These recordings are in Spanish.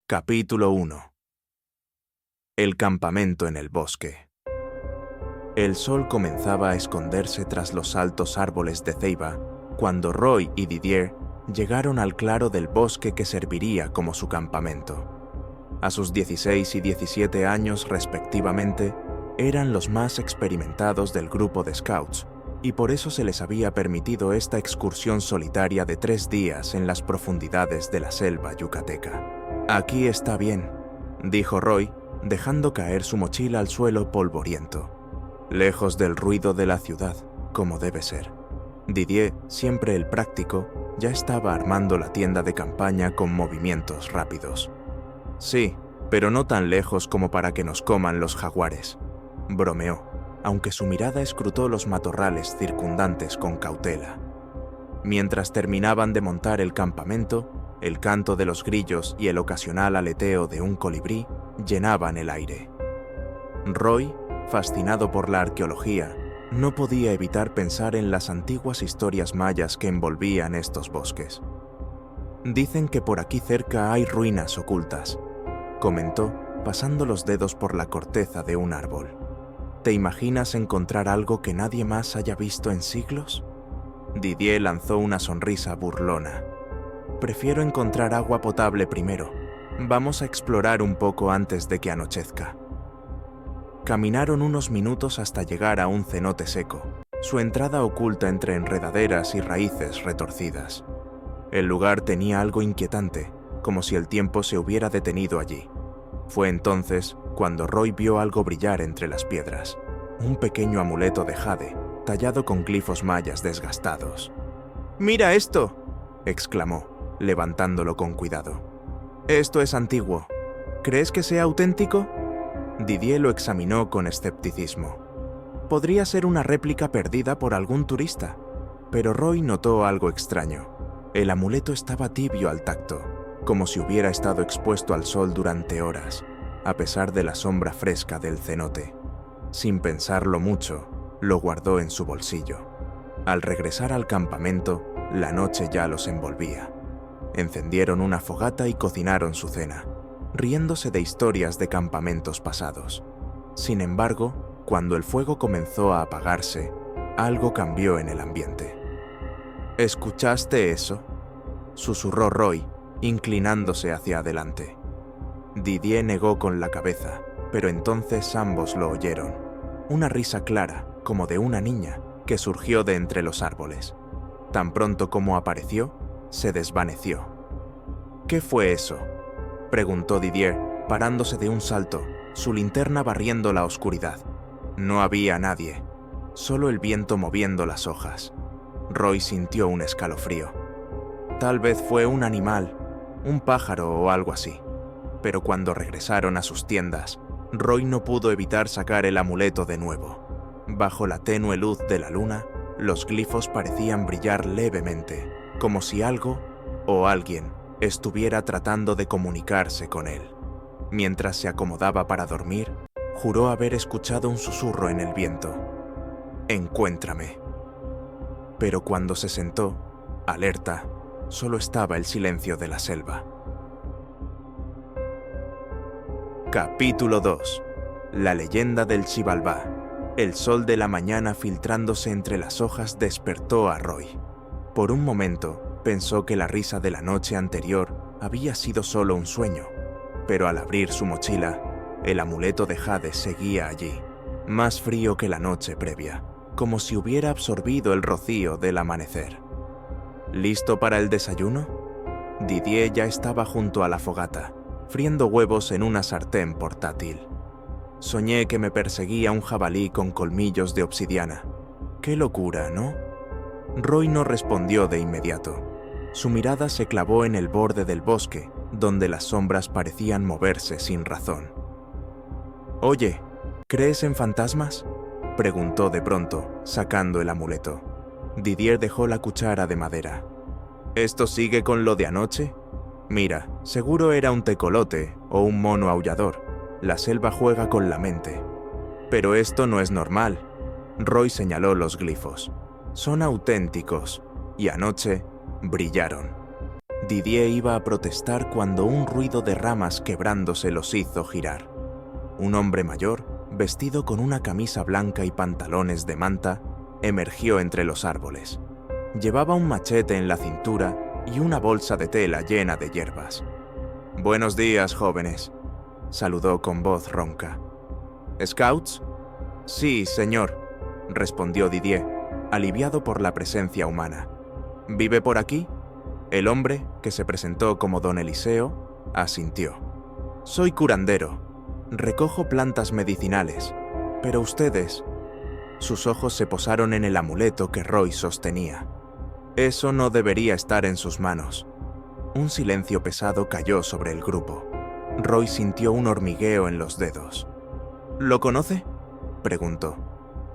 Capítulo 1. El campamento en el bosque. El sol comenzaba a esconderse tras los altos árboles de ceiba cuando Roy y Didier llegaron al claro del bosque que serviría como su campamento. A sus 16 y 17 años respectivamente, eran los más experimentados del grupo de scouts, y por eso se les había permitido esta excursión solitaria de 3 días en las profundidades de la selva yucateca. «Aquí está bien», dijo Roy, dejando caer su mochila al suelo polvoriento. «Lejos del ruido de la ciudad, como debe ser». Didier, siempre el práctico, ya estaba armando la tienda de campaña con movimientos rápidos. «Sí, pero no tan lejos como para que nos coman los jaguares», bromeó, aunque su mirada escrutó los matorrales circundantes con cautela. Mientras terminaban de montar el campamento, el canto de los grillos y el ocasional aleteo de un colibrí llenaban el aire. Roy, fascinado por la arqueología, no podía evitar pensar en las antiguas historias mayas que envolvían estos bosques. «Dicen que por aquí cerca hay ruinas ocultas», comentó, pasando los dedos por la corteza de un árbol. «¿Te imaginas encontrar algo que nadie más haya visto en siglos?» Didier lanzó una sonrisa burlona. «Prefiero encontrar agua potable primero. Vamos a explorar un poco antes de que anochezca». Caminaron unos minutos hasta llegar a un cenote seco, su entrada oculta entre enredaderas y raíces retorcidas. El lugar tenía algo inquietante, como si el tiempo se hubiera detenido allí. Fue entonces cuando Roy vio algo brillar entre las piedras, un pequeño amuleto de jade, tallado con glifos mayas desgastados. «¡Mira esto!», exclamó, levantándolo con cuidado. «Esto es antiguo. ¿Crees que sea auténtico?» Didier lo examinó con escepticismo. Podría ser una réplica perdida por algún turista, pero Roy notó algo extraño. El amuleto estaba tibio al tacto, como si hubiera estado expuesto al sol durante horas, a pesar de la sombra fresca del cenote. Sin pensarlo mucho, lo guardó en su bolsillo. Al regresar al campamento, la noche ya los envolvía. Encendieron una fogata y cocinaron su cena, riéndose de historias de campamentos pasados. Sin embargo, cuando el fuego comenzó a apagarse, algo cambió en el ambiente. «¿Escuchaste eso?», susurró Roy, inclinándose hacia adelante. Didier negó con la cabeza, pero entonces ambos lo oyeron. Una risa clara, como de una niña, que surgió de entre los árboles. Tan pronto como apareció, se desvaneció. «¿Qué fue eso?», preguntó Didier, parándose de un salto, su linterna barriendo la oscuridad. No había nadie, solo el viento moviendo las hojas. Roy sintió un escalofrío. Tal vez fue un animal, un pájaro o algo así. Pero cuando regresaron a sus tiendas, Roy no pudo evitar sacar el amuleto de nuevo. Bajo la tenue luz de la luna, los glifos parecían brillar levemente, como si algo o alguien estuviera tratando de comunicarse con él. Mientras se acomodaba para dormir, juró haber escuchado un susurro en el viento. «Encuéntrame». Pero cuando se sentó, alerta, solo estaba el silencio de la selva. Capítulo 2. La leyenda del Xibalbá. El sol de la mañana filtrándose entre las hojas despertó a Roy. Por un momento, pensó que la risa de la noche anterior había sido solo un sueño, pero al abrir su mochila, el amuleto de jade seguía allí, más frío que la noche previa, como si hubiera absorbido el rocío del amanecer. ¿Listo para el desayuno? Didier ya estaba junto a la fogata, friendo huevos en una sartén portátil. «Soñé que me perseguía un jabalí con colmillos de obsidiana. Qué locura, ¿no?». Roy no respondió de inmediato. Su mirada se clavó en el borde del bosque, donde las sombras parecían moverse sin razón. «Oye, ¿crees en fantasmas?», preguntó de pronto, sacando el amuleto. Didier dejó la cuchara de madera. «¿Esto sigue con lo de anoche? Mira, seguro era un tecolote o un mono aullador. La selva juega con la mente». «Pero esto no es normal». Roy señaló los glifos. «Son auténticos, y anoche brillaron». Didier iba a protestar cuando un ruido de ramas quebrándose los hizo girar. Un hombre mayor, vestido con una camisa blanca y pantalones de manta, emergió entre los árboles. Llevaba un machete en la cintura y una bolsa de tela llena de hierbas. «Buenos días, jóvenes», saludó con voz ronca. «¿Scouts?» «Sí, señor», respondió Didier, aliviado por la presencia humana. «¿Vive por aquí?» El hombre, que se presentó como don Eliseo, asintió. «Soy curandero. Recojo plantas medicinales. Pero ustedes...» Sus ojos se posaron en el amuleto que Roy sostenía. Eso no debería estar en sus manos. Un silencio pesado cayó sobre el grupo. Roy sintió un hormigueo en los dedos. «¿Lo conoce?», preguntó.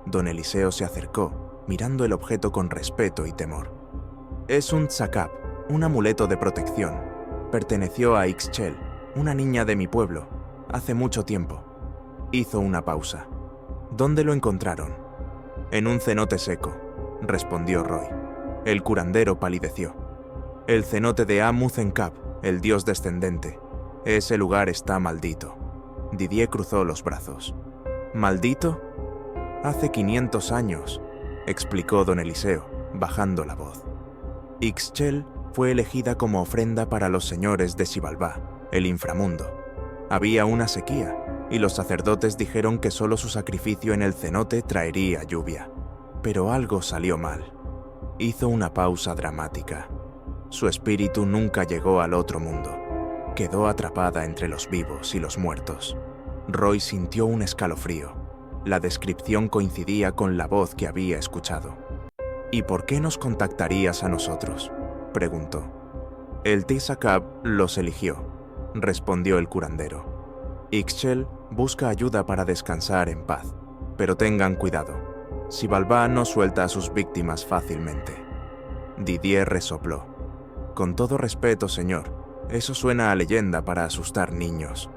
Don Eliseo se acercó, mirando el objeto con respeto y temor. «Es un tzakab, un amuleto de protección. Perteneció a Ixchel, una niña de mi pueblo, hace mucho tiempo». Hizo una pausa. «¿Dónde lo encontraron?» «En un cenote seco», respondió Roy. El curandero palideció. «El cenote de Amuzencab, el dios descendente. Ese lugar está maldito». Didier cruzó los brazos. «¿Maldito?» «Hace 500 años», explicó don Eliseo, bajando la voz. Ixchel fue elegida como ofrenda para los señores de Xibalbá, el inframundo. Había una sequía, y los sacerdotes dijeron que solo su sacrificio en el cenote traería lluvia. Pero algo salió mal. Hizo una pausa dramática. Su espíritu nunca llegó al otro mundo. Quedó atrapada entre los vivos y los muertos. Roy sintió un escalofrío. La descripción coincidía con la voz que había escuchado. «¿Y por qué nos contactarías a nosotros?», preguntó. «El tzakab los eligió», respondió el curandero. «Ixchel busca ayuda para descansar en paz, pero tengan cuidado. Xibalbá no suelta a sus víctimas fácilmente». Didier resopló. «Con todo respeto, señor, eso suena a leyenda para asustar niños».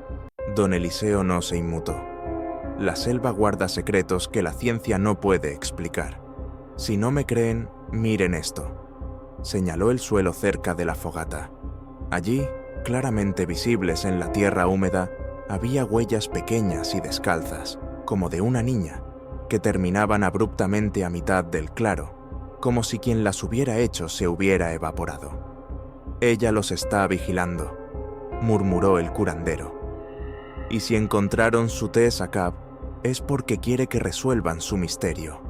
Don Eliseo no se inmutó. La selva guarda secretos que la ciencia no puede explicar. Si no me creen, miren esto. Señaló el suelo cerca de la fogata. Allí, claramente visibles en la tierra húmeda, había huellas pequeñas y descalzas, como de una niña, que terminaban abruptamente a mitad del claro, como si quien las hubiera hecho se hubiera evaporado. «Ella los está vigilando», murmuró el curandero. «Y si encontraron su tzakab, es porque quiere que resuelvan su misterio».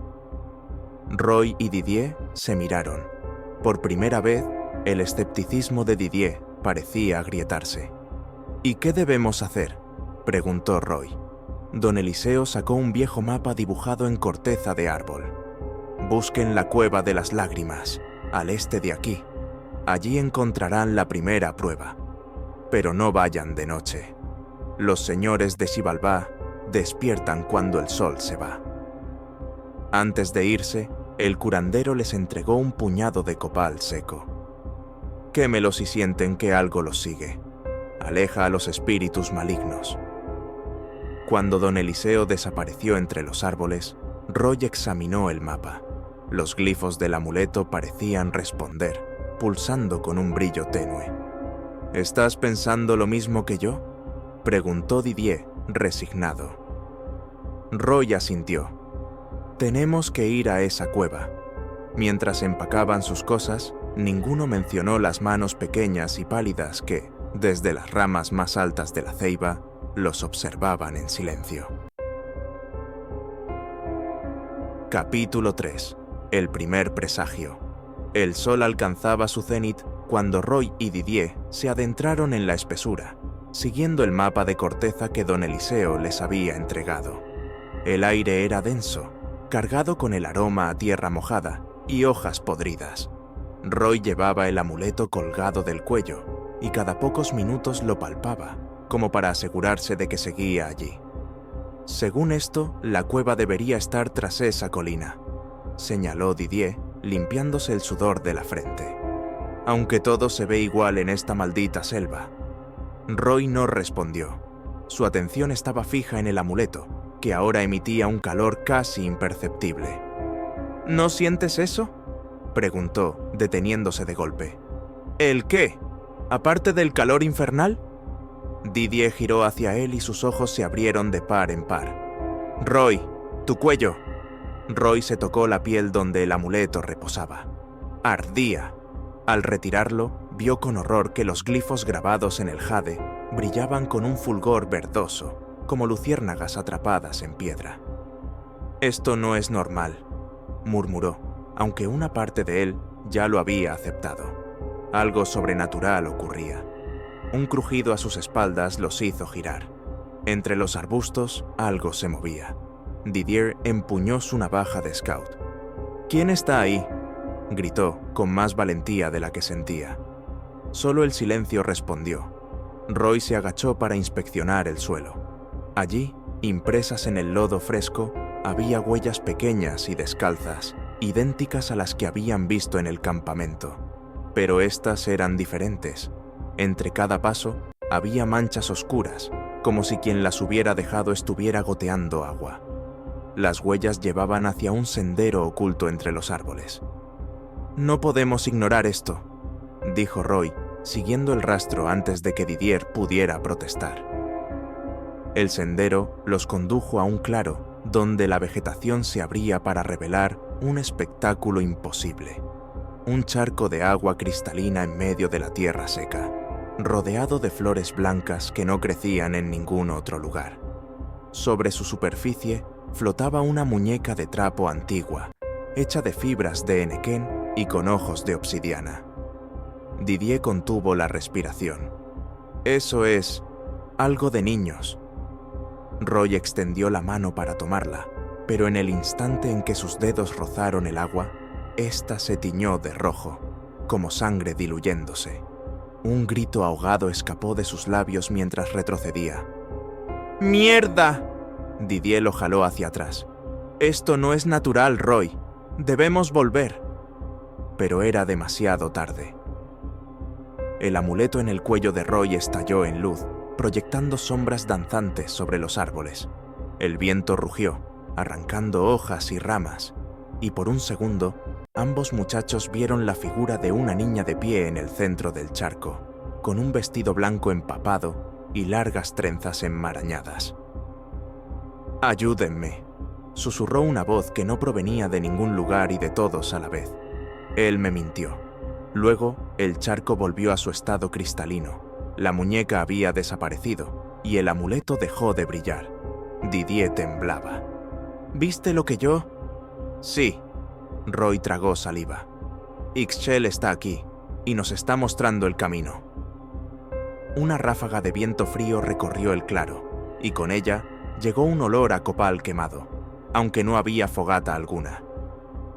Roy y Didier se miraron. Por primera vez, el escepticismo de Didier parecía agrietarse. «¿Y qué debemos hacer?», preguntó Roy. Don Eliseo sacó un viejo mapa dibujado en corteza de árbol. «Busquen la cueva de las lágrimas, al este de aquí. Allí encontrarán la primera prueba. Pero no vayan de noche. Los señores de Xibalbá despiertan cuando el sol se va». Antes de irse, el curandero les entregó un puñado de copal seco. «Quémelos y sienten que algo los sigue. Aleja a los espíritus malignos». Cuando don Eliseo desapareció entre los árboles, Roy examinó el mapa. Los glifos del amuleto parecían responder, pulsando con un brillo tenue. «¿Estás pensando lo mismo que yo?», preguntó Didier, resignado. Roy asintió. «Tenemos que ir a esa cueva». Mientras empacaban sus cosas, ninguno mencionó las manos pequeñas y pálidas que, desde las ramas más altas de la ceiba, los observaban en silencio. Capítulo 3. El primer presagio. El sol alcanzaba su cenit cuando Roy y Didier se adentraron en la espesura, siguiendo el mapa de corteza que don Eliseo les había entregado. El aire era denso, cargado con el aroma a tierra mojada y hojas podridas. Roy llevaba el amuleto colgado del cuello y cada pocos minutos lo palpaba, como para asegurarse de que seguía allí. «Según esto, la cueva debería estar tras esa colina», señaló Didier, limpiándose el sudor de la frente. «Aunque todo se ve igual en esta maldita selva». Roy no respondió. Su atención estaba fija en el amuleto, que ahora emitía un calor casi imperceptible. «¿No sientes eso?», preguntó, deteniéndose de golpe. «¿El qué?», aparte del calor infernal? Didier giró hacia él y sus ojos se abrieron de par en par. Roy, tu cuello. Roy se tocó la piel donde el amuleto reposaba. Ardía. Al retirarlo, vio con horror que los glifos grabados en el jade brillaban con un fulgor verdoso, como luciérnagas atrapadas en piedra. Esto no es normal, murmuró, aunque una parte de él ya lo había aceptado. Algo sobrenatural ocurría. Un crujido a sus espaldas los hizo girar. Entre los arbustos, algo se movía. Didier empuñó su navaja de scout. ¿Quién está ahí?, gritó con más valentía de la que sentía. Solo el silencio respondió. Roy se agachó para inspeccionar el suelo. Allí, impresas en el lodo fresco, había huellas pequeñas y descalzas, idénticas a las que habían visto en el campamento. Pero estas eran diferentes. Entre cada paso había manchas oscuras, como si quien las hubiera dejado estuviera goteando agua. Las huellas llevaban hacia un sendero oculto entre los árboles. «No podemos ignorar esto», dijo Roy, siguiendo el rastro antes de que Didier pudiera protestar. El sendero los condujo a un claro, donde la vegetación se abría para revelar un espectáculo imposible. Un charco de agua cristalina en medio de la tierra seca, rodeado de flores blancas que no crecían en ningún otro lugar. Sobre su superficie flotaba una muñeca de trapo antigua, hecha de fibras de henequén y con ojos de obsidiana. Didier contuvo la respiración. «Eso es algo de niños». Roy extendió la mano para tomarla, pero en el instante en que sus dedos rozaron el agua, ésta se tiñó de rojo, como sangre diluyéndose. Un grito ahogado escapó de sus labios mientras retrocedía. «¡Mierda!», Didier lo jaló hacia atrás. «Esto no es natural, Roy. Debemos volver». Pero era demasiado tarde. El amuleto en el cuello de Roy estalló en luz, proyectando sombras danzantes sobre los árboles. El viento rugió, arrancando hojas y ramas, y por un segundo, ambos muchachos vieron la figura de una niña de pie en el centro del charco, con un vestido blanco empapado y largas trenzas enmarañadas. «Ayúdenme», susurró una voz que no provenía de ningún lugar y de todos a la vez. Él me mintió. Luego, el charco volvió a su estado cristalino. La muñeca había desaparecido y el amuleto dejó de brillar. Didier temblaba. «¿Viste lo que yo?» «Sí». Roy tragó saliva. «Ixchel está aquí y nos está mostrando el camino». Una ráfaga de viento frío recorrió el claro, y con ella llegó un olor a copal quemado, aunque no había fogata alguna.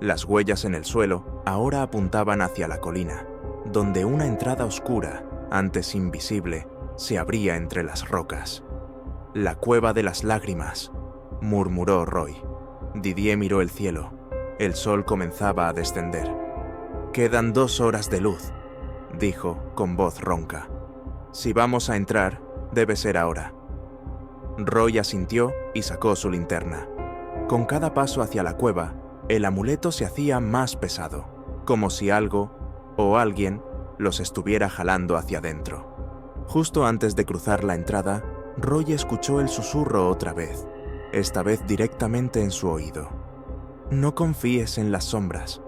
Las huellas en el suelo ahora apuntaban hacia la colina, donde una entrada oscura, antes invisible, se abría entre las rocas. «La cueva de las lágrimas», murmuró Roy. Didier miró el cielo. El sol comenzaba a descender. «Quedan 2 horas de luz», dijo con voz ronca. «Si vamos a entrar, debe ser ahora». Roy asintió y sacó su linterna. Con cada paso hacia la cueva, el amuleto se hacía más pesado, como si algo o alguien los estuviera jalando hacia adentro. Justo antes de cruzar la entrada, Roy escuchó el susurro otra vez, esta vez directamente en su oído. «No confíes en las sombras».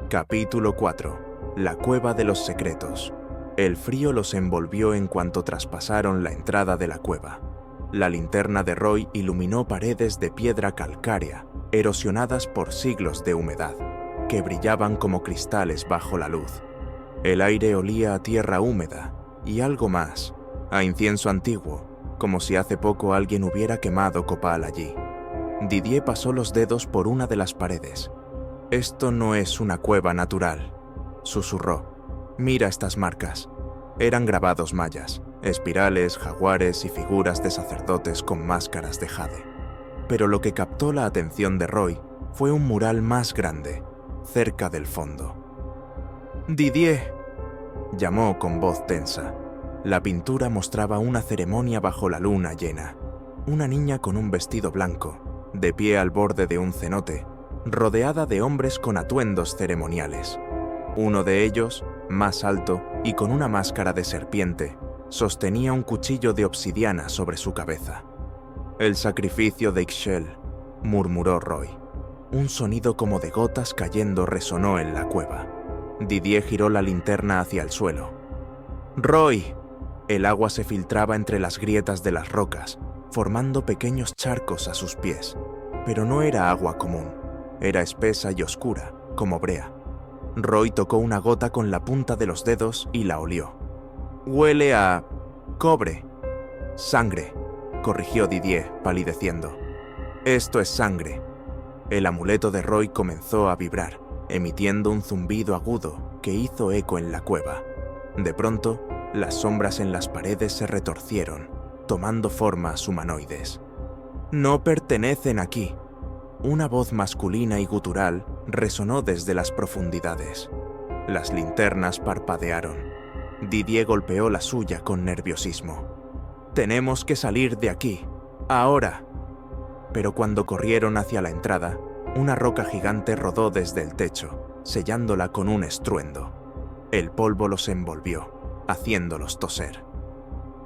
Capítulo 4. La cueva de los secretos. El frío los envolvió en cuanto traspasaron la entrada de la cueva. La linterna de Roy iluminó paredes de piedra calcárea, erosionadas por siglos de humedad, que brillaban como cristales bajo la luz. El aire olía a tierra húmeda y algo más, a incienso antiguo, como si hace poco alguien hubiera quemado copal allí. Didier pasó los dedos por una de las paredes. «Esto no es una cueva natural», susurró. «Mira estas marcas». Eran grabados mayas, espirales, jaguares y figuras de sacerdotes con máscaras de jade. Pero lo que captó la atención de Roy fue un mural más grande, cerca del fondo. «Didier», llamó con voz tensa. La pintura mostraba una ceremonia bajo la luna llena. Una niña con un vestido blanco, de pie al borde de un cenote, rodeada de hombres con atuendos ceremoniales. Uno de ellos, más alto y con una máscara de serpiente, sostenía un cuchillo de obsidiana sobre su cabeza. «El sacrificio de Ixchel», murmuró Roy. Un sonido como de gotas cayendo resonó en la cueva. Didier giró la linterna hacia el suelo. «Roy». El agua se filtraba entre las grietas de las rocas, formando pequeños charcos a sus pies. Pero no era agua común, era espesa y oscura, como brea. Roy tocó una gota con la punta de los dedos y la olió. «Huele a... cobre». «Sangre», corrigió Didier, palideciendo. «Esto es sangre». El amuleto de Roy comenzó a vibrar, emitiendo un zumbido agudo que hizo eco en la cueva. De pronto, las sombras en las paredes se retorcieron, tomando formas humanoides. «No pertenecen aquí». Una voz masculina y gutural resonó desde las profundidades. Las linternas parpadearon. Didier golpeó la suya con nerviosismo. «Tenemos que salir de aquí, ahora». Pero cuando corrieron hacia la entrada, una roca gigante rodó desde el techo, sellándola con un estruendo. El polvo los envolvió, haciéndolos toser.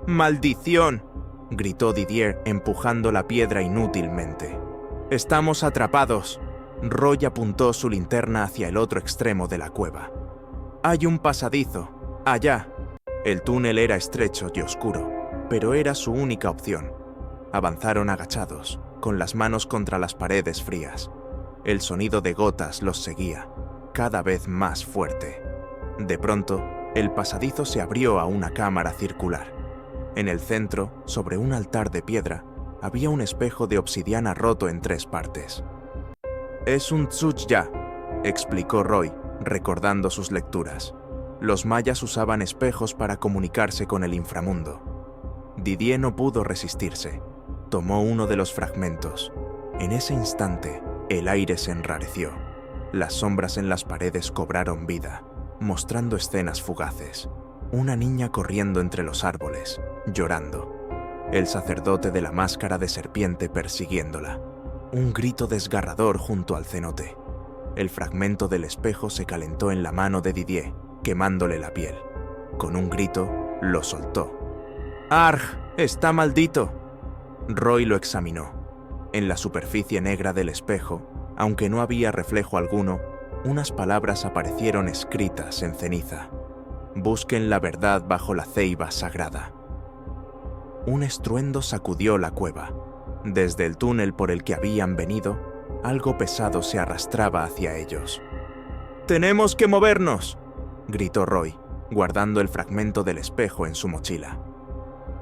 «¡Maldición!», gritó Didier empujando la piedra inútilmente. «Estamos atrapados». Roy apuntó su linterna hacia el otro extremo de la cueva. «Hay un pasadizo, allá». El túnel era estrecho y oscuro, pero era su única opción. Avanzaron agachados, con las manos contra las paredes frías. El sonido de gotas los seguía, cada vez más fuerte. De pronto, el pasadizo se abrió a una cámara circular. En el centro, sobre un altar de piedra, había un espejo de obsidiana roto en 3 partes. «Es un Tsuchya», explicó Roy, recordando sus lecturas. Los mayas usaban espejos para comunicarse con el inframundo. Didier no pudo resistirse. Tomó uno de los fragmentos. En ese instante, el aire se enrareció. Las sombras en las paredes cobraron vida, mostrando escenas fugaces. Una niña corriendo entre los árboles, llorando. El sacerdote de la máscara de serpiente persiguiéndola. Un grito desgarrador junto al cenote. El fragmento del espejo se calentó en la mano de Didier, quemándole la piel. Con un grito, lo soltó. «¡Arg! ¡Está maldito!». Roy lo examinó. En la superficie negra del espejo, aunque no había reflejo alguno, unas palabras aparecieron escritas en ceniza. «Busquen la verdad bajo la ceiba sagrada». Un estruendo sacudió la cueva. Desde el túnel por el que habían venido, algo pesado se arrastraba hacia ellos. «¡Tenemos que movernos!», gritó Roy, guardando el fragmento del espejo en su mochila.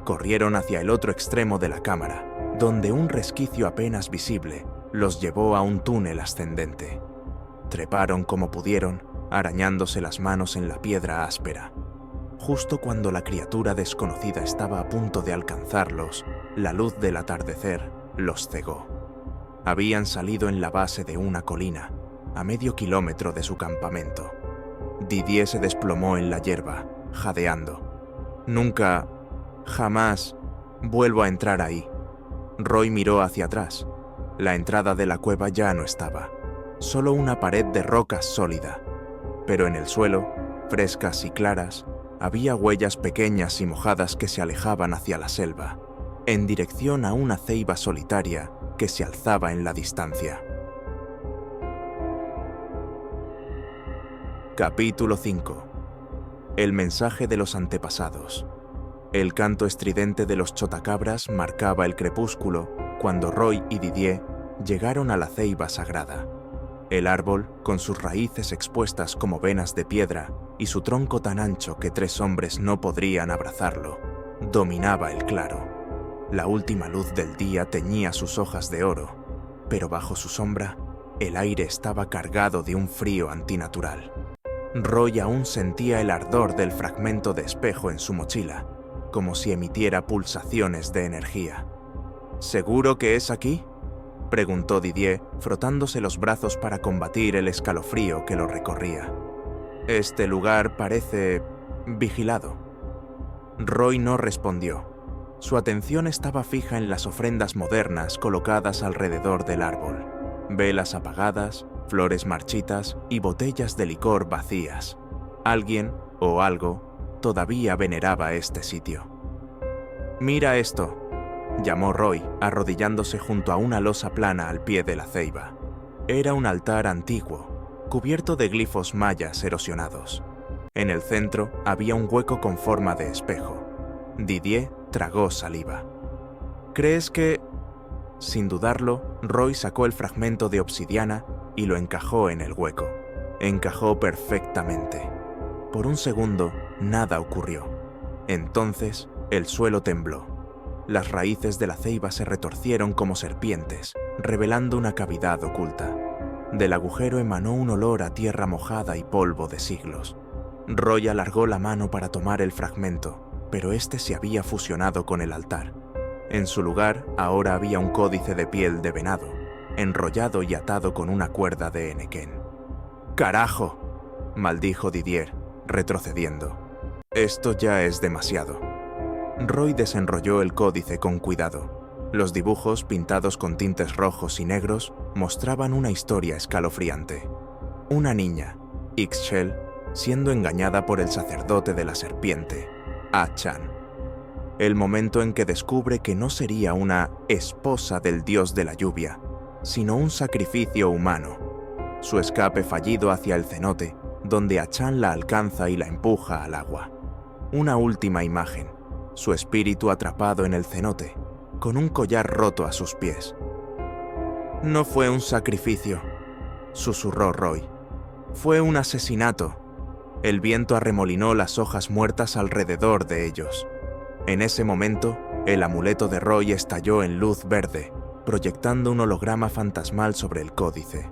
Corrieron hacia el otro extremo de la cámara, donde un resquicio apenas visible los llevó a un túnel ascendente. Treparon como pudieron, arañándose las manos en la piedra áspera. Justo cuando la criatura desconocida estaba a punto de alcanzarlos, la luz del atardecer los cegó. Habían salido en la base de una colina, a medio kilómetro de su campamento. Didier se desplomó en la hierba, jadeando. «Nunca, jamás, vuelvo a entrar ahí». Roy miró hacia atrás. La entrada de la cueva ya no estaba, solo una pared de rocas sólida. Pero en el suelo, frescas y claras, había huellas pequeñas y mojadas que se alejaban hacia la selva, en dirección a una ceiba solitaria que se alzaba en la distancia. Capítulo 5. El mensaje de los antepasados. El canto estridente de los chotacabras marcaba el crepúsculo cuando Roy y Didier llegaron a la ceiba sagrada. El árbol, con sus raíces expuestas como venas de piedra y su tronco tan ancho que 3 hombres no podrían abrazarlo, dominaba el claro. La última luz del día teñía sus hojas de oro, pero bajo su sombra, el aire estaba cargado de un frío antinatural. Roy aún sentía el ardor del fragmento de espejo en su mochila, como si emitiera pulsaciones de energía. «¿Seguro que es aquí?», preguntó Didier, frotándose los brazos para combatir el escalofrío que lo recorría. «Este lugar parece vigilado». Roy no respondió. Su atención estaba fija en las ofrendas modernas colocadas alrededor del árbol. Velas apagadas, flores marchitas y botellas de licor vacías. Alguien, o algo, todavía veneraba este sitio. «Mira esto», llamó Roy, arrodillándose junto a una losa plana al pie de la ceiba. Era un altar antiguo, cubierto de glifos mayas erosionados. En el centro había un hueco con forma de espejo. Didier tragó saliva. «¿Crees que...?» Sin dudarlo, Roy sacó el fragmento de obsidiana y lo encajó en el hueco. Encajó perfectamente. Por un segundo, nada ocurrió. Entonces, el suelo tembló. Las raíces de la ceiba se retorcieron como serpientes, revelando una cavidad oculta. Del agujero emanó un olor a tierra mojada y polvo de siglos. Roy alargó la mano para tomar el fragmento, pero este se había fusionado con el altar. En su lugar, ahora había un códice de piel de venado, enrollado y atado con una cuerda de henequén. «¡Carajo!», maldijo Didier, retrocediendo. «Esto ya es demasiado». Roy desenrolló el códice con cuidado. Los dibujos, pintados con tintes rojos y negros, mostraban una historia escalofriante. Una niña, Ixchel, siendo engañada por el sacerdote de la serpiente, Achan. El momento en que descubre que no sería una esposa del dios de la lluvia, sino un sacrificio humano. Su escape fallido hacia el cenote, donde Achan la alcanza y la empuja al agua. Una última imagen, su espíritu atrapado en el cenote, con un collar roto a sus pies. «No fue un sacrificio», susurró Roy. «Fue un asesinato». El viento arremolinó las hojas muertas alrededor de ellos. En ese momento, el amuleto de Roy estalló en luz verde, proyectando un holograma fantasmal sobre el códice.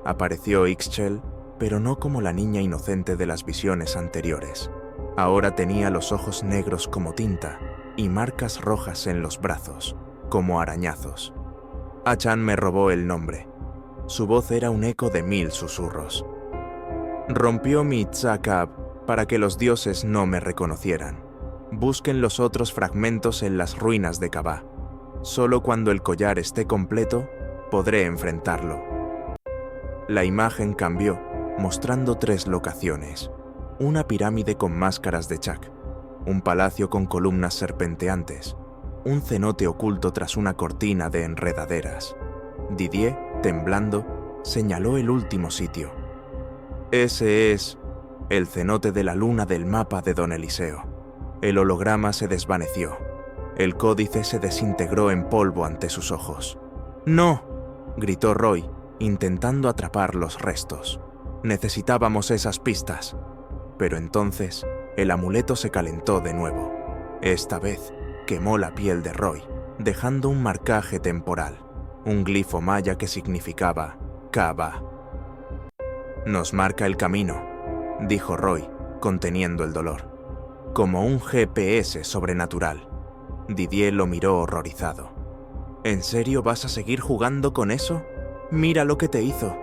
Apareció Ixchel, pero no como la niña inocente de las visiones anteriores. Ahora tenía los ojos negros como tinta y marcas rojas en los brazos, como arañazos. Achan me robó el nombre. Su voz era un eco de 1000 susurros. Rompió mi Tzakab para que los dioses no me reconocieran. Busquen los otros fragmentos en las ruinas de Kabá. Solo cuando el collar esté completo, podré enfrentarlo. La imagen cambió, mostrando 3 locaciones. Una pirámide con máscaras de Chak, un palacio con columnas serpenteantes, un cenote oculto tras una cortina de enredaderas. Didier, temblando, señaló el último sitio. «Ese es el cenote de la luna del mapa de Don Eliseo». El holograma se desvaneció. El códice se desintegró en polvo ante sus ojos. «¡No!», gritó Roy, intentando atrapar los restos. «Necesitábamos esas pistas». Pero entonces, el amuleto se calentó de nuevo. Esta vez, quemó la piel de Roy, dejando un marcaje temporal, un glifo maya que significaba Kabá. «Nos marca el camino», dijo Roy, conteniendo el dolor. «Como un GPS sobrenatural». Didier lo miró horrorizado. «¿En serio vas a seguir jugando con eso? Mira lo que te hizo».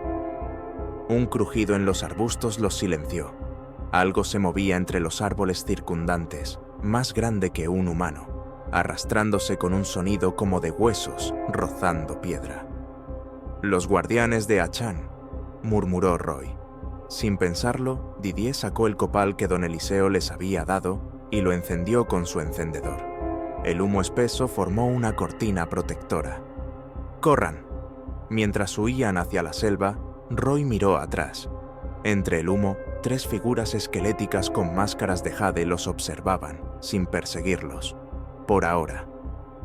Un crujido en los arbustos los silenció. Algo se movía entre los árboles circundantes, más grande que un humano, arrastrándose con un sonido como de huesos rozando piedra. «Los guardianes de Achan», murmuró Roy. Sin pensarlo, Didier sacó el copal que Don Eliseo les había dado y lo encendió con su encendedor. El humo espeso formó una cortina protectora. «¡Corran!». Mientras huían hacia la selva, Roy miró atrás. Entre el humo, 3 figuras esqueléticas con máscaras de jade los observaban, sin perseguirlos. Por ahora.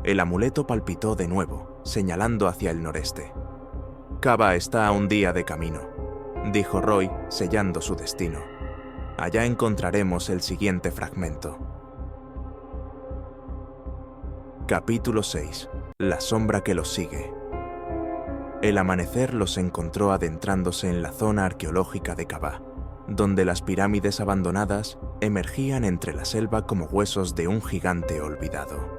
El amuleto palpitó de nuevo, señalando hacia el noreste. «Kabá está a un día de camino», dijo Roy, sellando su destino. «Allá encontraremos el siguiente fragmento». Capítulo 6. La sombra que los sigue. El amanecer los encontró adentrándose en la zona arqueológica de Kabá, donde las pirámides abandonadas emergían entre la selva como huesos de un gigante olvidado.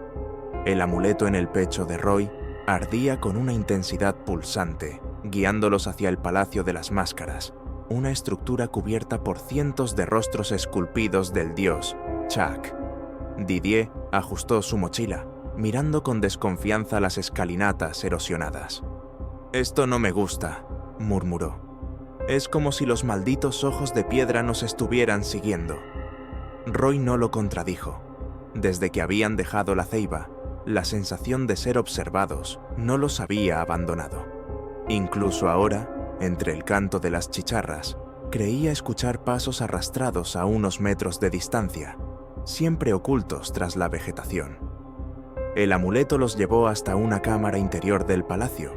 El amuleto en el pecho de Roy ardía con una intensidad pulsante, guiándolos hacia el Palacio de las Máscaras, una estructura cubierta por cientos de rostros esculpidos del dios Chak. Didier ajustó su mochila, mirando con desconfianza las escalinatas erosionadas. «Esto no me gusta», murmuró. «Es como si los malditos ojos de piedra nos estuvieran siguiendo». Roy no lo contradijo. Desde que habían dejado la ceiba, la sensación de ser observados no los había abandonado. Incluso ahora, entre el canto de las chicharras, creía escuchar pasos arrastrados a unos metros de distancia, siempre ocultos tras la vegetación. El amuleto los llevó hasta una cámara interior del palacio,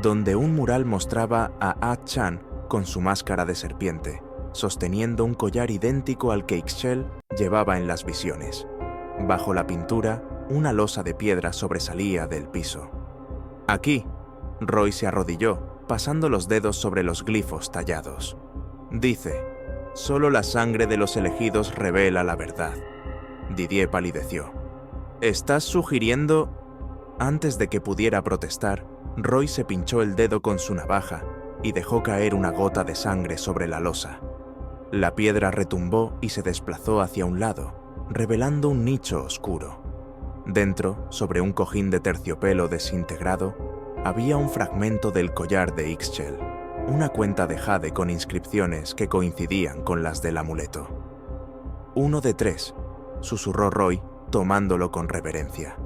donde un mural mostraba a Ah-Chan con su máscara de serpiente, sosteniendo un collar idéntico al que Ixchel llevaba en las visiones. Bajo la pintura, una losa de piedra sobresalía del piso. Aquí, Roy se arrodilló, pasando los dedos sobre los glifos tallados. Dice, solo la sangre de los elegidos revela la verdad. Didier palideció. ¿Estás sugiriendo...? Antes de que pudiera protestar, Roy se pinchó el dedo con su navaja y dejó caer una gota de sangre sobre la losa. La piedra retumbó y se desplazó hacia un lado, revelando un nicho oscuro. Dentro, sobre un cojín de terciopelo desintegrado, había un fragmento del collar de Ixchel, una cuenta de jade con inscripciones que coincidían con las del amuleto. 1 de 3, susurró Roy, tomándolo con reverencia.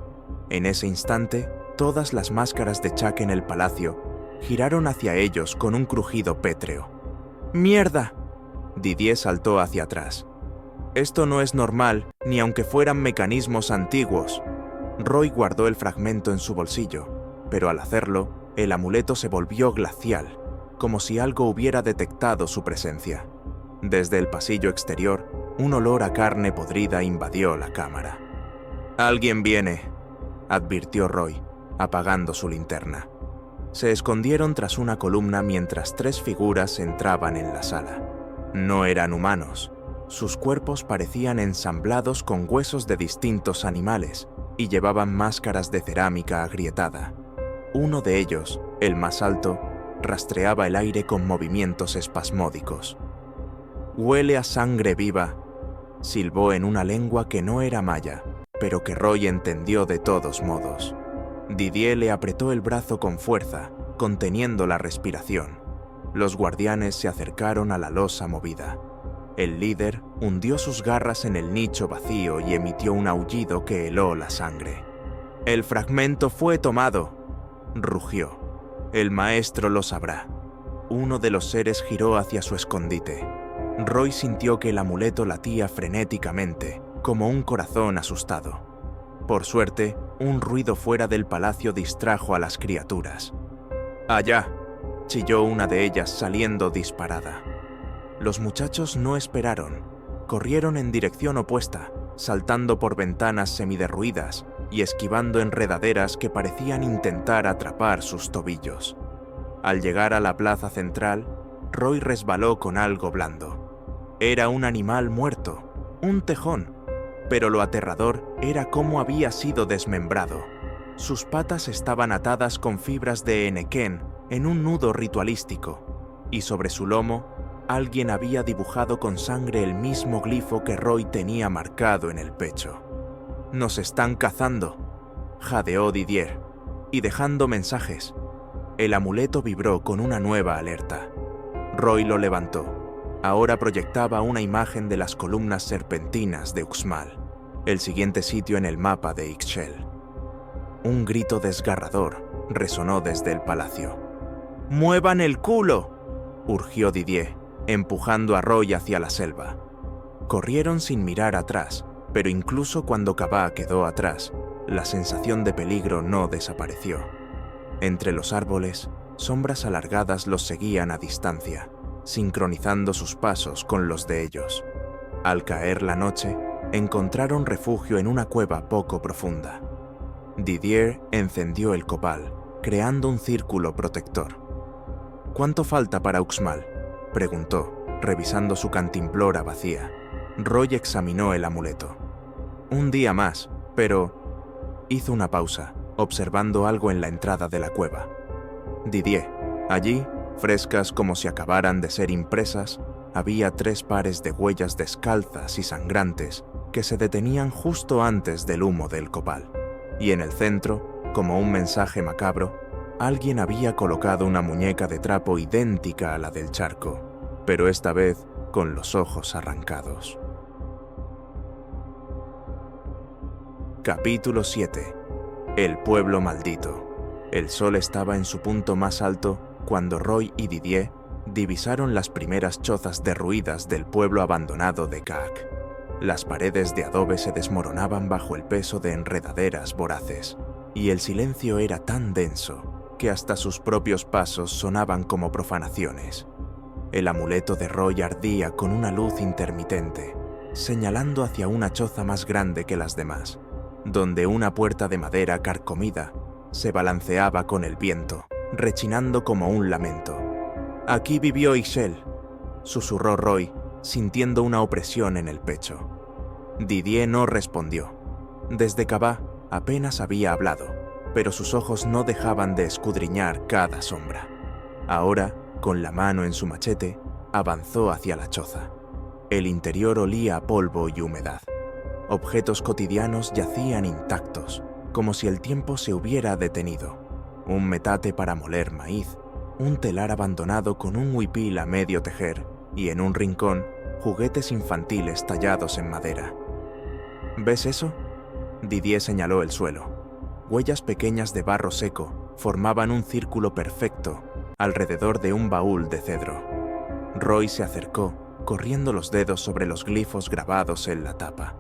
En ese instante, todas las máscaras de Chuck en el palacio giraron hacia ellos con un crujido pétreo. ¡Mierda! Didier saltó hacia atrás. Esto no es normal, ni aunque fueran mecanismos antiguos. Roy guardó el fragmento en su bolsillo, pero al hacerlo, el amuleto se volvió glacial, como si algo hubiera detectado su presencia. Desde el pasillo exterior, un olor a carne podrida invadió la cámara. «Alguien viene», advirtió Roy, apagando su linterna. Se escondieron tras una columna mientras 3 figuras entraban en la sala. No eran humanos. Sus cuerpos parecían ensamblados con huesos de distintos animales y llevaban máscaras de cerámica agrietada. Uno de ellos, el más alto, rastreaba el aire con movimientos espasmódicos. «Huele a sangre viva», silbó en una lengua que no era maya, pero que Roy entendió de todos modos. Didier le apretó el brazo con fuerza, conteniendo la respiración. Los guardianes se acercaron a la losa movida. El líder hundió sus garras en el nicho vacío y emitió un aullido que heló la sangre. «El fragmento fue tomado», rugió. «El maestro lo sabrá». Uno de los seres giró hacia su escondite. Roy sintió que el amuleto latía frenéticamente, como un corazón asustado. Por suerte, un ruido fuera del palacio distrajo a las criaturas. «Allá», chilló una de ellas saliendo disparada. Los muchachos no esperaron. Corrieron en dirección opuesta, saltando por ventanas semiderruidas y esquivando enredaderas que parecían intentar atrapar sus tobillos. Al llegar a la plaza central, Roy resbaló con algo blando. Era un animal muerto, un tejón, pero lo aterrador era cómo había sido desmembrado. Sus patas estaban atadas con fibras de henequén en un nudo ritualístico, y sobre su lomo alguien había dibujado con sangre el mismo glifo que Roy tenía marcado en el pecho. «Nos están cazando», jadeó Didier, y dejando mensajes. El amuleto vibró con una nueva alerta. Roy lo levantó. Ahora proyectaba una imagen de las columnas serpentinas de Uxmal, el siguiente sitio en el mapa de Ixchel. Un grito desgarrador resonó desde el palacio. «¡Muevan el culo!», urgió Didier, empujando a Roy hacia la selva. Corrieron sin mirar atrás, pero incluso cuando Cabá quedó atrás, la sensación de peligro no desapareció. Entre los árboles, sombras alargadas los seguían a distancia, sincronizando sus pasos con los de ellos. Al caer la noche, encontraron refugio en una cueva poco profunda. Didier encendió el copal, creando un círculo protector. «¿Cuánto falta para Uxmal?», preguntó, revisando su cantimplora vacía. Roy examinó el amuleto. «Un día más, pero...». Hizo una pausa, observando algo en la entrada de la cueva. Didier, allí, frescas como si acabaran de ser impresas, había 3 pares de huellas descalzas y sangrantes que se detenían justo antes del humo del copal. Y en el centro, como un mensaje macabro, alguien había colocado una muñeca de trapo idéntica a la del charco, pero esta vez con los ojos arrancados. Capítulo 7. El pueblo maldito. El sol estaba en su punto más alto cuando Roy y Didier divisaron las primeras chozas derruidas del pueblo abandonado de Caag. Las paredes de adobe se desmoronaban bajo el peso de enredaderas voraces, y el silencio era tan denso que hasta sus propios pasos sonaban como profanaciones. El amuleto de Roy ardía con una luz intermitente, señalando hacia una choza más grande que las demás, donde una puerta de madera carcomida se balanceaba con el viento, rechinando como un lamento. «Aquí vivió Ixchel», susurró Roy, sintiendo una opresión en el pecho. Didier no respondió. Desde Cabá apenas había hablado, pero sus ojos no dejaban de escudriñar cada sombra. Ahora, con la mano en su machete, avanzó hacia la choza. El interior olía a polvo y humedad. Objetos cotidianos yacían intactos, como si el tiempo se hubiera detenido. Un metate para moler maíz, un telar abandonado con un huipil a medio tejer, y en un rincón, juguetes infantiles tallados en madera. ¿Ves eso?, Didier señaló el suelo. Huellas pequeñas de barro seco formaban un círculo perfecto alrededor de un baúl de cedro. Roy se acercó, corriendo los dedos sobre los glifos grabados en la tapa.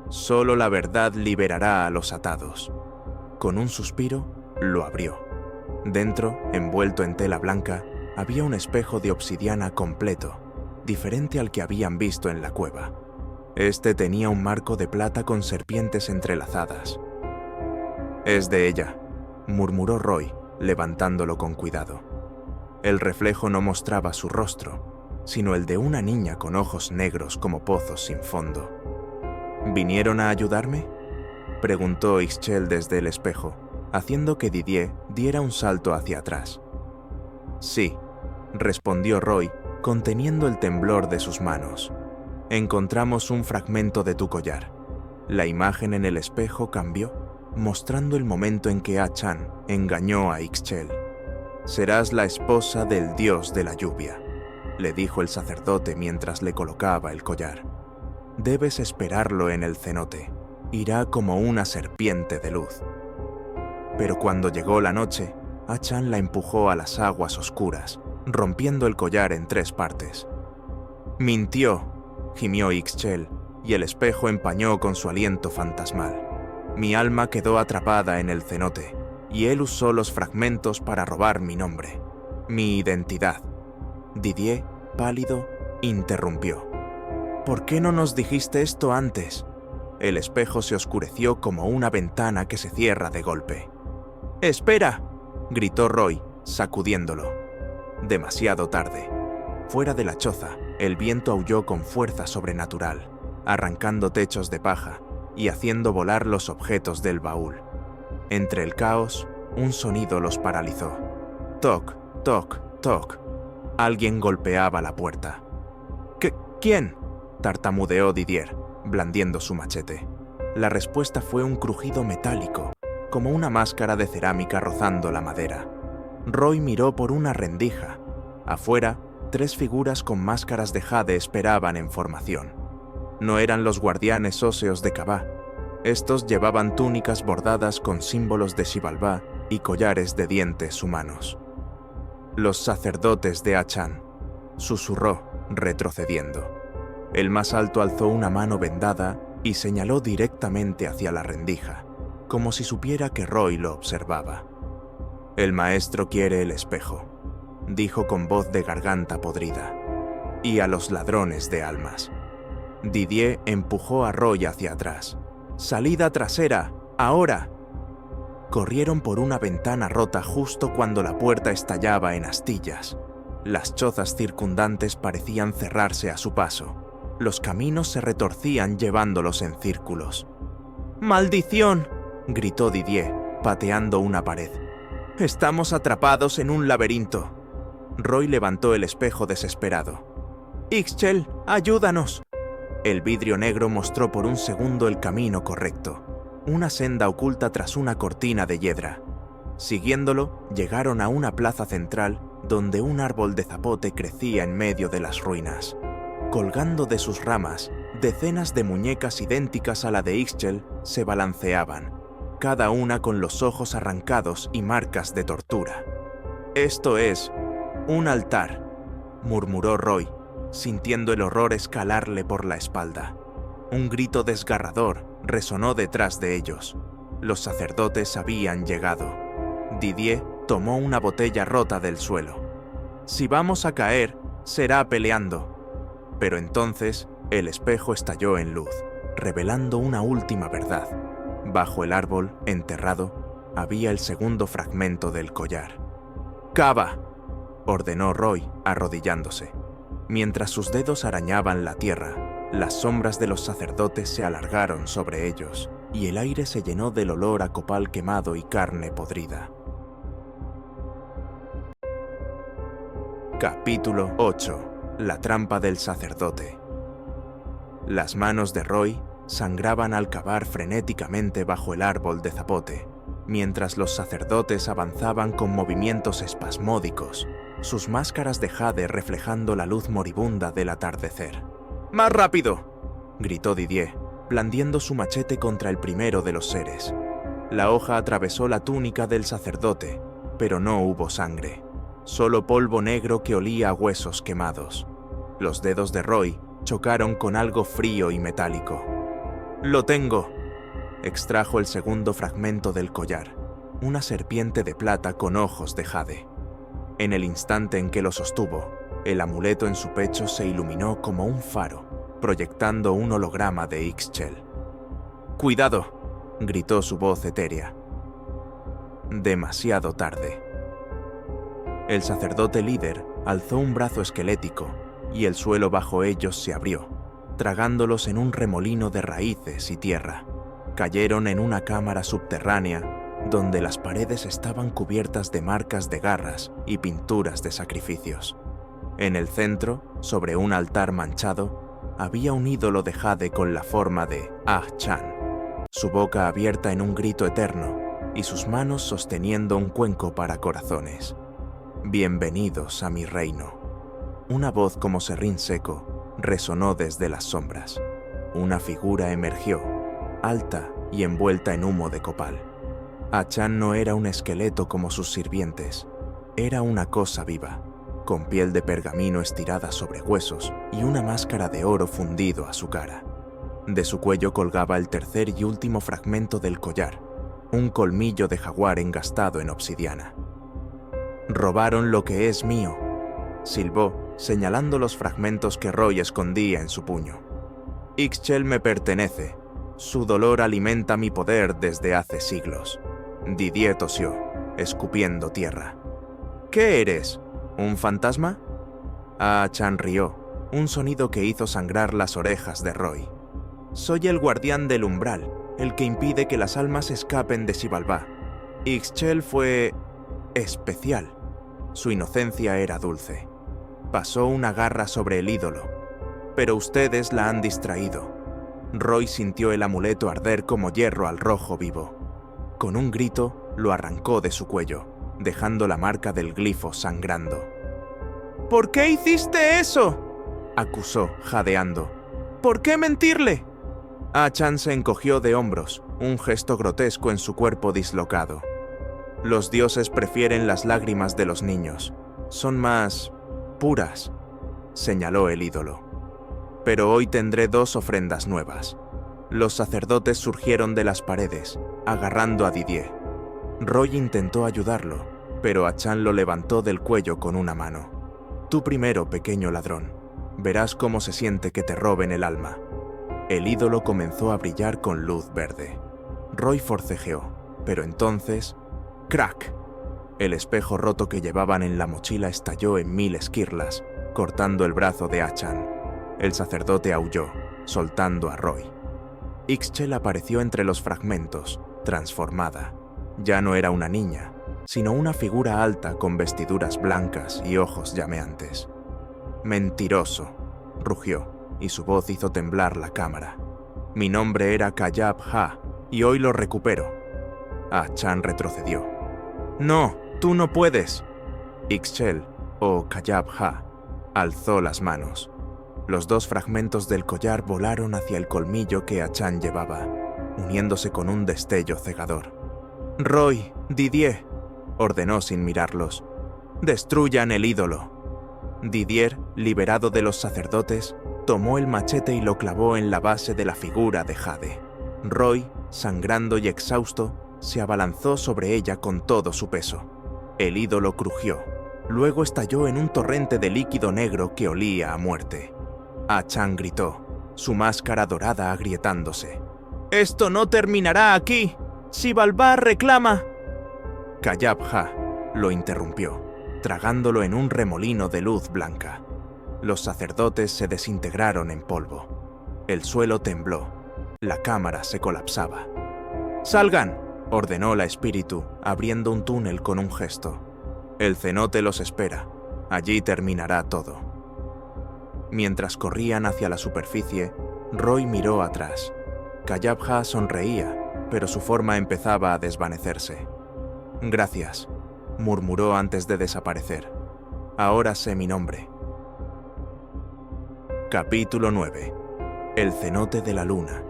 «Solo la verdad liberará a los atados». Con un suspiro, lo abrió. Dentro, envuelto en tela blanca, había un espejo de obsidiana completo, diferente al que habían visto en la cueva. Este tenía un marco de plata con serpientes entrelazadas. «Es de ella», murmuró Roy, levantándolo con cuidado. El reflejo no mostraba su rostro, sino el de una niña con ojos negros como pozos sin fondo. «¿Vinieron a ayudarme?», preguntó Ixchel desde el espejo, haciendo que Didier diera un salto hacia atrás. «Sí», respondió Roy, conteniendo el temblor de sus manos. «Encontramos un fragmento de tu collar». La imagen en el espejo cambió, mostrando el momento en que A-chan engañó a Ixchel. «Serás la esposa del dios de la lluvia», le dijo el sacerdote mientras le colocaba el collar. «Debes esperarlo en el cenote. Irá como una serpiente de luz». Pero cuando llegó la noche, A-chan la empujó a las aguas oscuras, rompiendo el collar en 3 partes. «Mintió», gimió Ixchel, y el espejo empañó con su aliento fantasmal. «Mi alma quedó atrapada en el cenote, y él usó los fragmentos para robar mi nombre, mi identidad». Didier, pálido, interrumpió. «¿Por qué no nos dijiste esto antes?». El espejo se oscureció como una ventana que se cierra de golpe. «¡Espera!», gritó Roy, sacudiéndolo. Demasiado tarde. Fuera de la choza, el viento aulló con fuerza sobrenatural, arrancando techos de paja y haciendo volar los objetos del baúl. Entre el caos, un sonido los paralizó. Toc, toc, toc. Alguien golpeaba la puerta. ¿Quién?, tartamudeó Didier, blandiendo su machete. La respuesta fue un crujido metálico, como una máscara de cerámica rozando la madera. Roy miró por una rendija. Afuera, 3 figuras con máscaras de jade esperaban en formación. No eran los guardianes óseos de Cabá. Estos llevaban túnicas bordadas con símbolos de Xibalbá y collares de dientes humanos. «Los sacerdotes de A-chan», susurró, retrocediendo. El más alto alzó una mano vendada y señaló directamente hacia la rendija, como si supiera que Roy lo observaba. «El maestro quiere el espejo», dijo con voz de garganta podrida, «y a los ladrones de almas». Didier empujó a Roy hacia atrás. «¡Salida trasera! ¡Ahora!». Corrieron por una ventana rota justo cuando la puerta estallaba en astillas. Las chozas circundantes parecían cerrarse a su paso. Los caminos se retorcían llevándolos en círculos. «¡Maldición!», gritó Didier, pateando una pared. «Estamos atrapados en un laberinto». Roy levantó el espejo desesperado. «Ixchel, ayúdanos». El vidrio negro mostró por un segundo el camino correcto, una senda oculta tras una cortina de hiedra. Siguiéndolo, llegaron a una plaza central donde un árbol de zapote crecía en medio de las ruinas. Colgando de sus ramas, Decenas de muñecas idénticas a la de Ixchel se balanceaban, cada una con los ojos arrancados y marcas de tortura. «Esto es un altar», murmuró Roy, sintiendo el horror escalarle por la espalda. Un grito desgarrador resonó detrás de ellos. Los sacerdotes habían llegado. Didier tomó una botella rota del suelo. «Si vamos a caer, será peleando». Pero entonces el espejo estalló en luz, revelando una última verdad. Bajo el árbol, enterrado, había el segundo fragmento del collar. «¡Cava!», ordenó Roy, arrodillándose. Mientras sus dedos arañaban la tierra, las sombras de los sacerdotes se alargaron sobre ellos, y el aire se llenó del olor a copal quemado y carne podrida. Capítulo 8. La trampa del sacerdote. Las manos de Roy sangraban al cavar frenéticamente bajo el árbol de zapote, mientras los sacerdotes avanzaban con movimientos espasmódicos, sus máscaras de jade reflejando la luz moribunda del atardecer. «¡Más rápido!», gritó Didier, blandiendo su machete contra el primero de los seres. La hoja atravesó la túnica del sacerdote, pero no hubo sangre, solo polvo negro que olía a huesos quemados. Los dedos de Roy chocaron con algo frío y metálico. «¡Lo tengo!», extrajo el segundo fragmento del collar, una serpiente de plata con ojos de jade. En el instante en que lo sostuvo, el amuleto en su pecho se iluminó como un faro, proyectando un holograma de Ixchel. «¡Cuidado!», gritó su voz etérea. Demasiado tarde. El sacerdote líder alzó un brazo esquelético y el suelo bajo ellos se abrió, tragándolos en un remolino de raíces y tierra. Cayeron en una cámara subterránea donde las paredes estaban cubiertas de marcas de garras y pinturas de sacrificios. En el centro, sobre un altar manchado, había un ídolo de jade con la forma de Ah-Chan, su boca abierta en un grito eterno y sus manos sosteniendo un cuenco para corazones. «Bienvenidos a mi reino». Una voz como serrín seco resonó desde las sombras. Una figura emergió, alta y envuelta en humo de copal. Ah-Chan no era un esqueleto como sus sirvientes, era una cosa viva, con piel de pergamino estirada sobre huesos y una máscara de oro fundido a su cara. De su cuello colgaba el tercer y último fragmento del collar, un colmillo de jaguar engastado en obsidiana. «Robaron lo que es mío», silbó, señalando los fragmentos que Roy escondía en su puño. «Ixchel me pertenece. Su dolor alimenta mi poder desde hace siglos». Didier tosió, escupiendo tierra. «¿Qué eres? ¿Un fantasma?». Ah-Chan rió, un sonido que hizo sangrar las orejas de Roy. «Soy el guardián del umbral, el que impide que las almas escapen de Xibalbá. Ixchel fue especial. Su inocencia era dulce. Pasó una garra sobre el ídolo, pero ustedes la han distraído». Roy sintió el amuleto arder como hierro al rojo vivo. Con un grito, lo arrancó de su cuello, dejando la marca del glifo sangrando. «¿Por qué hiciste eso?», acusó, jadeando. «¿Por qué mentirle?». Ah-Chan se encogió de hombros, un gesto grotesco en su cuerpo dislocado. «Los dioses prefieren las lágrimas de los niños. Son más puras», señaló el ídolo. «Pero hoy tendré dos ofrendas nuevas». Los sacerdotes surgieron de las paredes, agarrando a Didier. Roy intentó ayudarlo, pero Ah-Chan lo levantó del cuello con una mano. «Tú primero, pequeño ladrón. Verás cómo se siente que te roben el alma». El ídolo comenzó a brillar con luz verde. Roy forcejeó, pero entonces... ¡crack! El espejo roto que llevaban en la mochila estalló en 1000 esquirlas, cortando el brazo de Ah-Chan. El sacerdote aulló, soltando a Roy. Ixchel apareció entre los fragmentos, transformada. Ya no era una niña, sino una figura alta con vestiduras blancas y ojos llameantes. «Mentiroso», rugió, y su voz hizo temblar la cámara. «Mi nombre era Kayab-Ha, y hoy lo recupero». Ah-Chan retrocedió. «No, tú no puedes». Ixchel, o Kayab-Ha, alzó las manos. Los dos fragmentos del collar volaron hacia el colmillo que Achan llevaba, uniéndose con un destello cegador. «Roy, Didier», ordenó sin mirarlos, «destruyan el ídolo». Didier, liberado de los sacerdotes, tomó el machete y lo clavó en la base de la figura de Jade. Roy, sangrando y exhausto, se abalanzó sobre ella con todo su peso. El ídolo crujió, luego estalló en un torrente de líquido negro que olía a muerte. Achan gritó, su máscara dorada agrietándose. «¡Esto no terminará aquí! ¡Xibalbá reclama!». Kayab-Ha lo interrumpió, tragándolo en un remolino de luz blanca. Los sacerdotes se desintegraron en polvo. El suelo tembló. La cámara se colapsaba. «¡Salgan!», ordenó la espíritu, abriendo un túnel con un gesto. «El cenote los espera. Allí terminará todo». Mientras corrían hacia la superficie, Roy miró atrás. Kayab-Ha sonreía, pero su forma empezaba a desvanecerse. «Gracias», murmuró antes de desaparecer. «Ahora sé mi nombre». Capítulo 9. El cenote de la luna.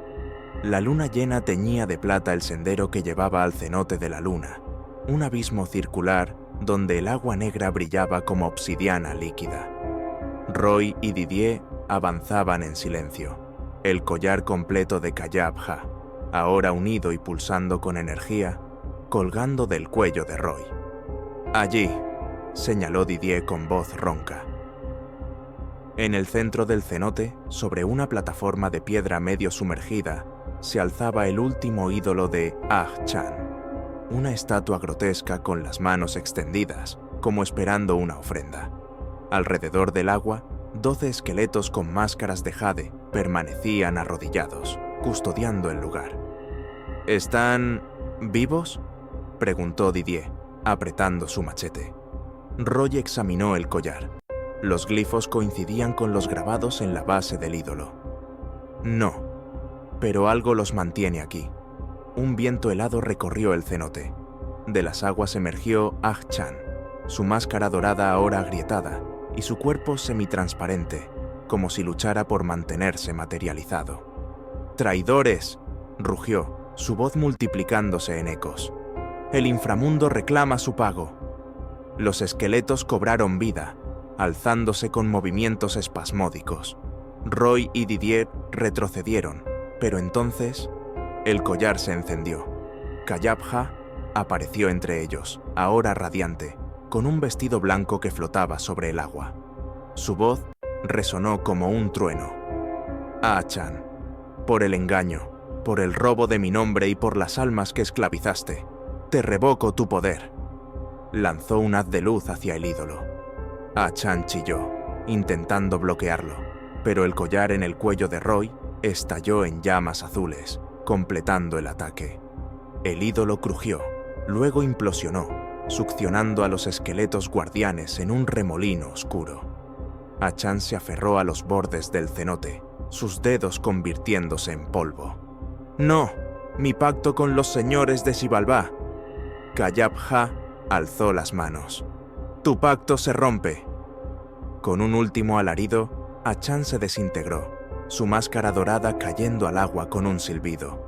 La luna llena teñía de plata el sendero que llevaba al cenote de la luna, un abismo circular donde el agua negra brillaba como obsidiana líquida. Roy y Didier avanzaban en silencio, el collar completo de Kayab-Ha, ahora unido y pulsando con energía, colgando del cuello de Roy. «Allí», señaló Didier con voz ronca. En el centro del cenote, sobre una plataforma de piedra medio sumergida, se alzaba el último ídolo de Ah-Chan, una estatua grotesca con las manos extendidas, como esperando una ofrenda. Alrededor del agua, 12 esqueletos con máscaras de jade permanecían arrodillados, custodiando el lugar. «¿Están vivos?», preguntó Didier, apretando su machete. Roy examinó el collar. Los glifos coincidían con los grabados en la base del ídolo. «No, pero algo los mantiene aquí». Un viento helado recorrió el cenote. De las aguas emergió Ah-Chan, su máscara dorada ahora agrietada y su cuerpo semitransparente, como si luchara por mantenerse materializado. «¡Traidores!», rugió, su voz multiplicándose en ecos. «El inframundo reclama su pago». Los esqueletos cobraron vida, alzándose con movimientos espasmódicos. Roy y Didier retrocedieron, pero entonces el collar se encendió. Kayab-Ha apareció entre ellos, ahora radiante, con un vestido blanco que flotaba sobre el agua. Su voz resonó como un trueno. «Ah-Chan, por el engaño, por el robo de mi nombre y por las almas que esclavizaste, te revoco tu poder». Lanzó un haz de luz hacia el ídolo. Ah-Chan chilló, intentando bloquearlo, pero el collar en el cuello de Roy estalló en llamas azules, completando el ataque. El ídolo crujió, luego implosionó, succionando a los esqueletos guardianes en un remolino oscuro. Ah-Chan se aferró a los bordes del cenote, sus dedos convirtiéndose en polvo. «¡No! ¡Mi pacto con los señores de Xibalbá!». Kayab-Ha alzó las manos. «Tu pacto se rompe». Con un último alarido, Ah-Chan se desintegró, su máscara dorada cayendo al agua con un silbido.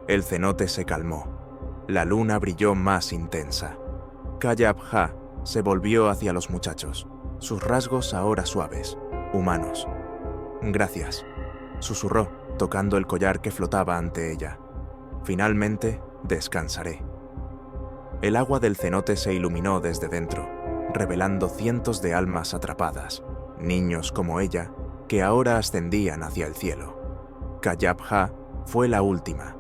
El cenote se calmó. La luna brilló más intensa. Kayab-Ha se volvió hacia los muchachos, sus rasgos ahora suaves, humanos. «Gracias», susurró, tocando el collar que flotaba ante ella. «Finalmente, descansaré». El agua del cenote se iluminó desde dentro, revelando cientos de almas atrapadas, niños como ella, que ahora ascendían hacia el cielo. Kayab-Ha fue la última.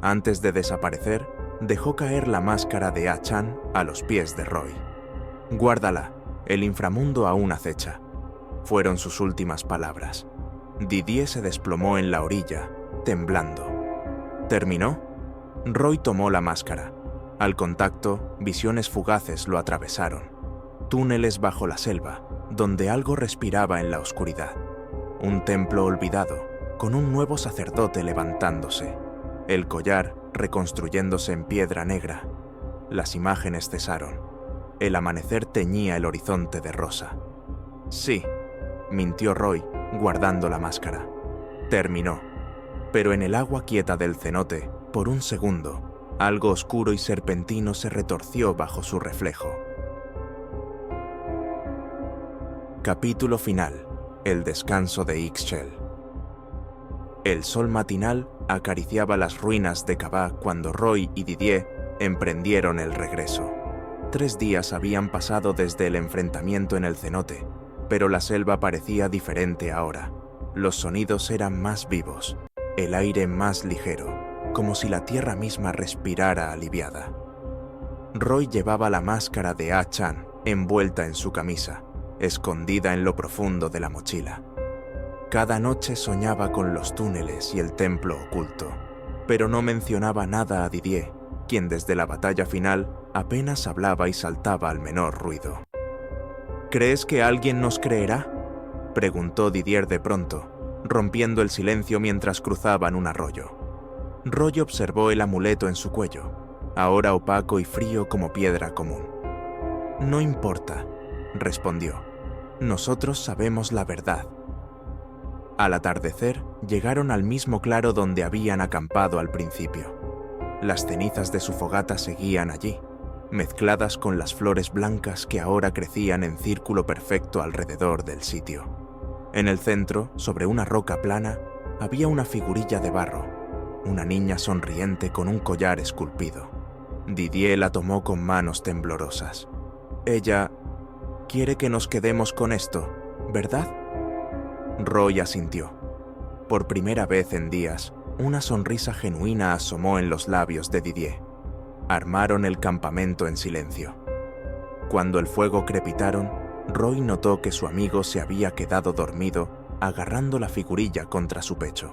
Antes de desaparecer, dejó caer la máscara de Ah-Chan a los pies de Roy. «Guárdala, el inframundo aún acecha», fueron sus últimas palabras. Didier se desplomó en la orilla, temblando. ¿Terminó? Roy tomó la máscara. Al contacto, visiones fugaces lo atravesaron. Túneles bajo la selva, donde algo respiraba en la oscuridad. Un templo olvidado, con un nuevo sacerdote levantándose. El collar reconstruyéndose en piedra negra. Las imágenes cesaron. El amanecer teñía el horizonte de rosa. Sí, mintió Roy, guardando la máscara. Terminó, pero en el agua quieta del cenote, por un segundo, algo oscuro y serpentino se retorció bajo su reflejo. Capítulo final. El descanso de Ixchel. El sol matinal acariciaba las ruinas de Kabah cuando Roy y Didier emprendieron el regreso. 3 días habían pasado desde el enfrentamiento en el cenote, pero la selva parecía diferente ahora. Los sonidos eran más vivos, el aire más ligero, como si la tierra misma respirara aliviada. Roy llevaba la máscara de A-chan envuelta en su camisa, escondida en lo profundo de la mochila. Cada noche soñaba con los túneles y el templo oculto, pero no mencionaba nada a Didier, quien desde la batalla final apenas hablaba y saltaba al menor ruido. ¿Crees que alguien nos creerá?, preguntó Didier de pronto, rompiendo el silencio mientras cruzaban un arroyo. Roy observó el amuleto en su cuello, ahora opaco y frío como piedra común. No importa, respondió. Nosotros sabemos la verdad. Al atardecer, llegaron al mismo claro donde habían acampado al principio. Las cenizas de su fogata seguían allí, mezcladas con las flores blancas que ahora crecían en círculo perfecto alrededor del sitio. En el centro, sobre una roca plana, había una figurilla de barro, una niña sonriente con un collar esculpido. Didier la tomó con manos temblorosas. Ella quiere que nos quedemos con esto, ¿verdad? Roy asintió. Por primera vez en días, una sonrisa genuina asomó en los labios de Didier. Armaron el campamento en silencio. Cuando el fuego crepitaron, Roy notó que su amigo se había quedado dormido, agarrando la figurilla contra su pecho.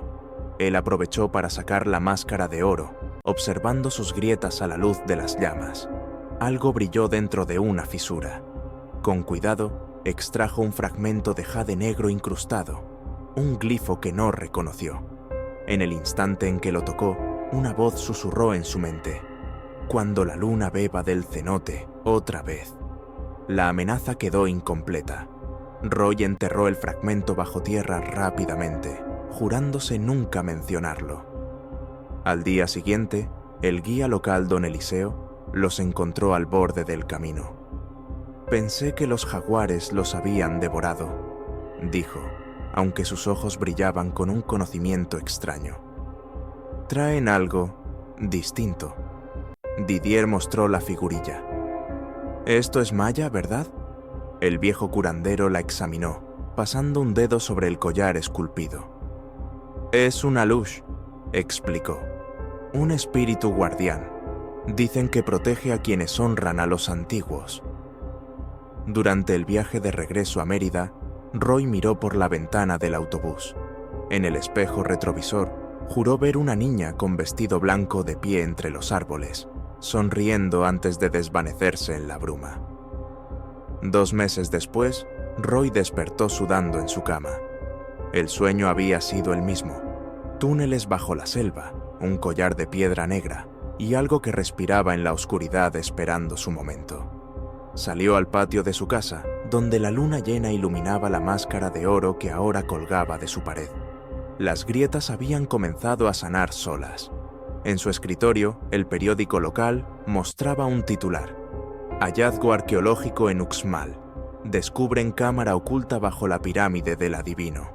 Él aprovechó para sacar la máscara de oro, observando sus grietas a la luz de las llamas. Algo brilló dentro de una fisura. Con cuidado, extrajo un fragmento de jade negro incrustado, un glifo que no reconoció. En el instante en que lo tocó, una voz susurró en su mente: «Cuando la luna beba del cenote, otra vez». La amenaza quedó incompleta. Roy enterró el fragmento bajo tierra rápidamente, jurándose nunca mencionarlo. Al día siguiente, el guía local don Eliseo los encontró al borde del camino. «Pensé que los jaguares los habían devorado», dijo, aunque sus ojos brillaban con un conocimiento extraño. «Traen algo distinto». Didier mostró la figurilla. «Esto es maya, ¿verdad?». El viejo curandero la examinó, pasando un dedo sobre el collar esculpido. «Es un alush», explicó. «Un espíritu guardián. Dicen que protege a quienes honran a los antiguos». Durante el viaje de regreso a Mérida, Roy miró por la ventana del autobús. En el espejo retrovisor, juró ver una niña con vestido blanco de pie entre los árboles, sonriendo antes de desvanecerse en la bruma. 2 meses después, Roy despertó sudando en su cama. El sueño había sido el mismo: túneles bajo la selva, un collar de piedra negra y algo que respiraba en la oscuridad esperando su momento. Salió al patio de su casa, donde la luna llena iluminaba la máscara de oro que ahora colgaba de su pared. Las grietas habían comenzado a sanar solas. En su escritorio, el periódico local mostraba un titular: «Hallazgo arqueológico en Uxmal. Descubren cámara oculta bajo la pirámide del adivino».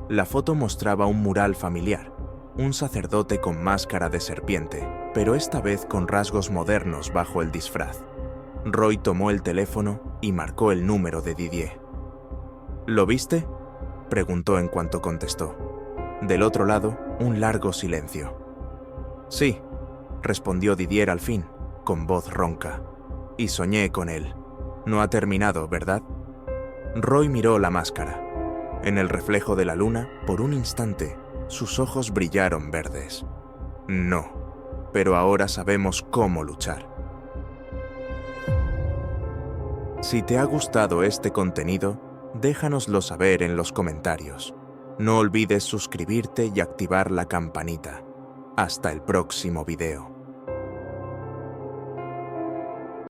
La foto mostraba un mural familiar, un sacerdote con máscara de serpiente, pero esta vez con rasgos modernos bajo el disfraz. Roy tomó el teléfono y marcó el número de Didier. «¿Lo viste?», preguntó en cuanto contestó. Del otro lado, un largo silencio. «Sí», respondió Didier al fin, con voz ronca. «Y soñé con él. No ha terminado, ¿verdad?». Roy miró la máscara. En el reflejo de la luna, por un instante, sus ojos brillaron verdes. «No, pero ahora sabemos cómo luchar». Si te ha gustado este contenido, déjanoslo saber en los comentarios. No olvides suscribirte y activar la campanita. Hasta el próximo video.